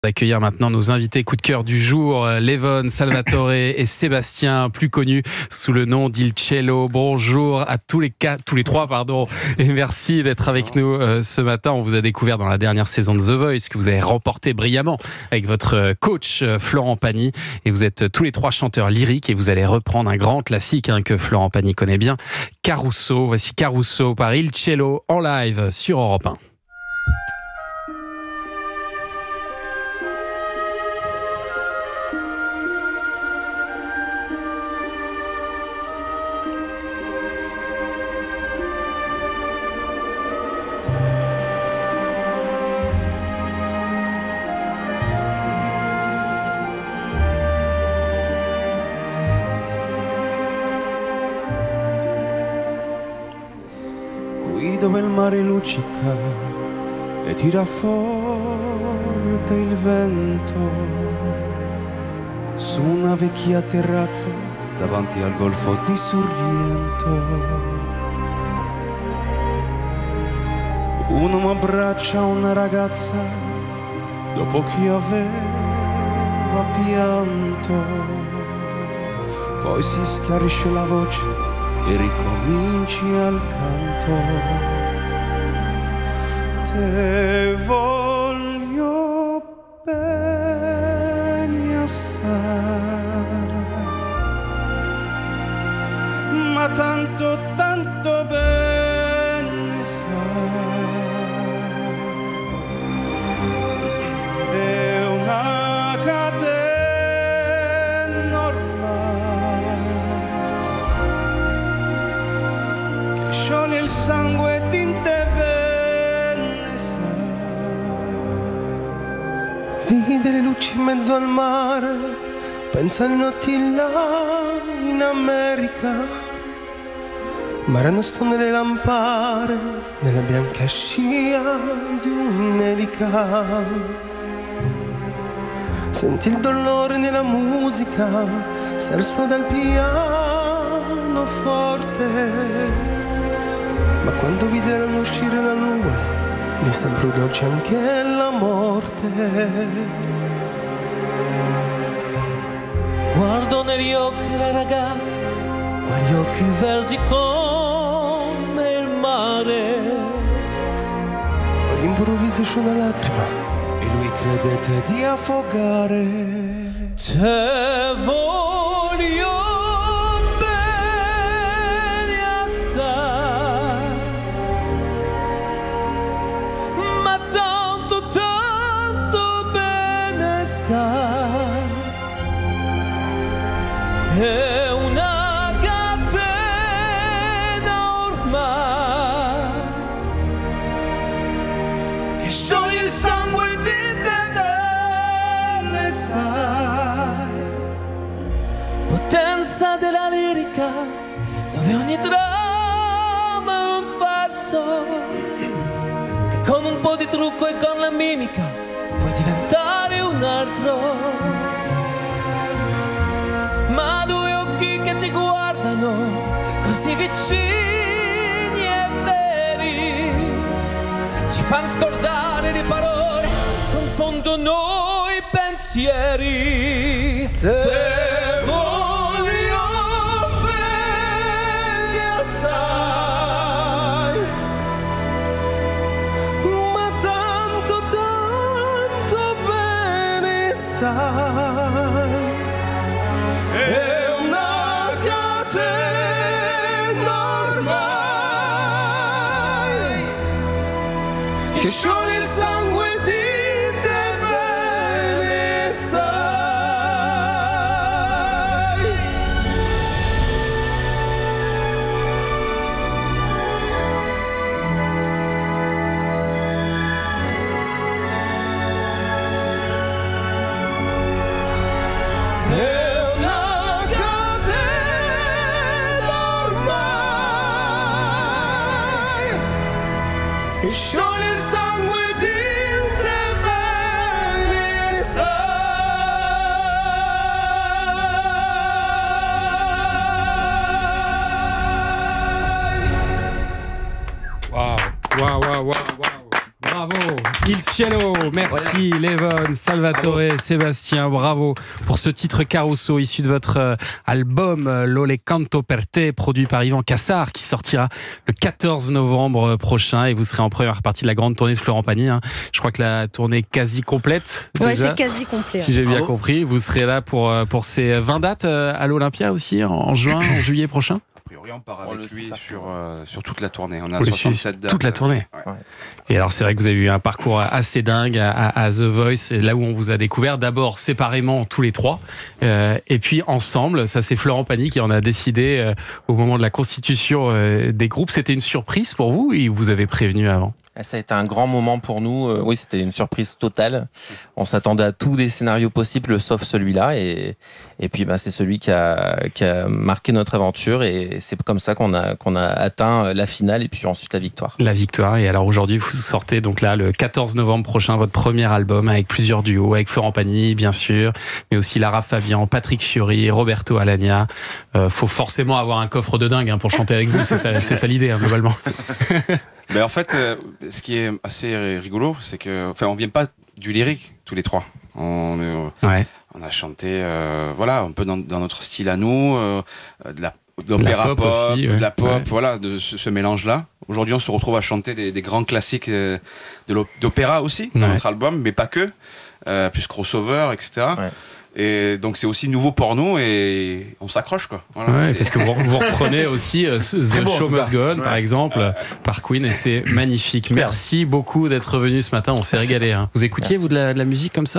D'accueillir maintenant nos invités coup de cœur du jour, Levon, Salvatore et Sébastien, plus connus sous le nom d'Il Cielo. Bonjour à tous les trois, et merci d'être avec nous ce matin. On vous a découvert dans la dernière saison de The Voice, que vous avez remporté brillamment avec votre coach Florent Pagny. Et vous êtes tous les trois chanteurs lyriques et vous allez reprendre un grand classique que Florent Pagny connaît bien, Caruso. Voici Caruso par Il Cielo en live sur Europe 1. Qui dove il mare luccica e tira forte il vento, su una vecchia terrazza davanti al golfo di Sorrento, un uomo abbraccia una ragazza dopo che aveva pianto, poi si schiarisce la voce e ricominci al canto. Te voglio bene assai, ma tanto, tanto bene sai, è una catena ormai che scioglie il sangue in te venne sai. Vide le luci in mezzo al mare, pensa alle notti là in America, ma erano stonde le lampare nella bianca scia di un'elica. Sentì il dolore nella musica, serso dal piano forte, ma quando videro uscire la nuvola, gli sembrò dolce anche la morte. Guardo negli occhi la ragazza, quegli occhi verdi come il mare. All'improvviso esce una lacrima e lui credette di affogare. Te voglio bene assai, ma tanto, tanto bene sai, è una catena ormai che scioglie il sangue di te venne sai, potenza della lirica dove ogni dramma è un farso, che con un po' di trucco e con la mimica puoi diventare un altro. Ma due occhi che ti guardano così vicini e veri ci fanno scordare le parole, confondono i pensieri. Te voglio bene assai, Ma tanto, tanto bene sai, è una catena ormai che scioglie il sangue di te bene sai. È una catena ormai che scioglie il sangue di te bene sai. Wow. Bravo. Il Cello. Merci Levon, Salvatore, Sébastien, bravo pour ce titre Caruso issu de votre album L'Ole Canto per te, produit par Yvan Cassard, qui sortira le 14 novembre prochain, et vous serez en première partie de la grande tournée de Florent Pagny. Je crois que la tournée est quasi complète. Oui, c'est quasi complet. Si j'ai bien compris, vous serez là pour ces 20 dates à l'Olympia aussi en juillet prochain. On part avec lui sur toute la tournée. On a 67 dates. Toute la tournée. Ouais. Et alors c'est vrai que vous avez eu un parcours assez dingue à The Voice, et là où on vous a découvert, d'abord séparément tous les trois, et puis ensemble. Ça, c'est Florent Pagny qui en a décidé au moment de la constitution des groupes. C'était une surprise pour vous, ou vous avez prévenu avant? Ça a été un grand moment pour nous. Oui, c'était une surprise totale. On s'attendait à tous les scénarios possibles, sauf celui-là. Et puis, c'est celui qui a marqué notre aventure. Et c'est comme ça qu'on a atteint la finale et puis ensuite la victoire. La victoire. Et alors aujourd'hui, vous sortez donc là le 14 novembre prochain votre premier album avec plusieurs duos, avec Florent Pagny, bien sûr, mais aussi Lara Fabian, Patrick Fiori, Roberto Alagna. Faut forcément avoir un coffre de dingue pour chanter avec vous. C'est ça l'idée, globalement. En fait, ce qui est assez rigolo, c'est que, on vient pas du lyrique tous les trois. On a chanté, un peu dans notre style à nous, de l'opéra pop, aussi, de la pop, de ce mélange-là. Aujourd'hui, on se retrouve à chanter des grands classiques d'opéra aussi dans notre album, mais pas que, plus crossover, etc. Ouais. Et donc c'est aussi nouveau pour nous et on s'accroche quoi. Voilà, parce que vous reprenez aussi The Show Must Go On par exemple par Queen, et c'est magnifique. Merci beaucoup d'être venu ce matin, on s'est régalé. Vous écoutiez vous de la musique comme ça?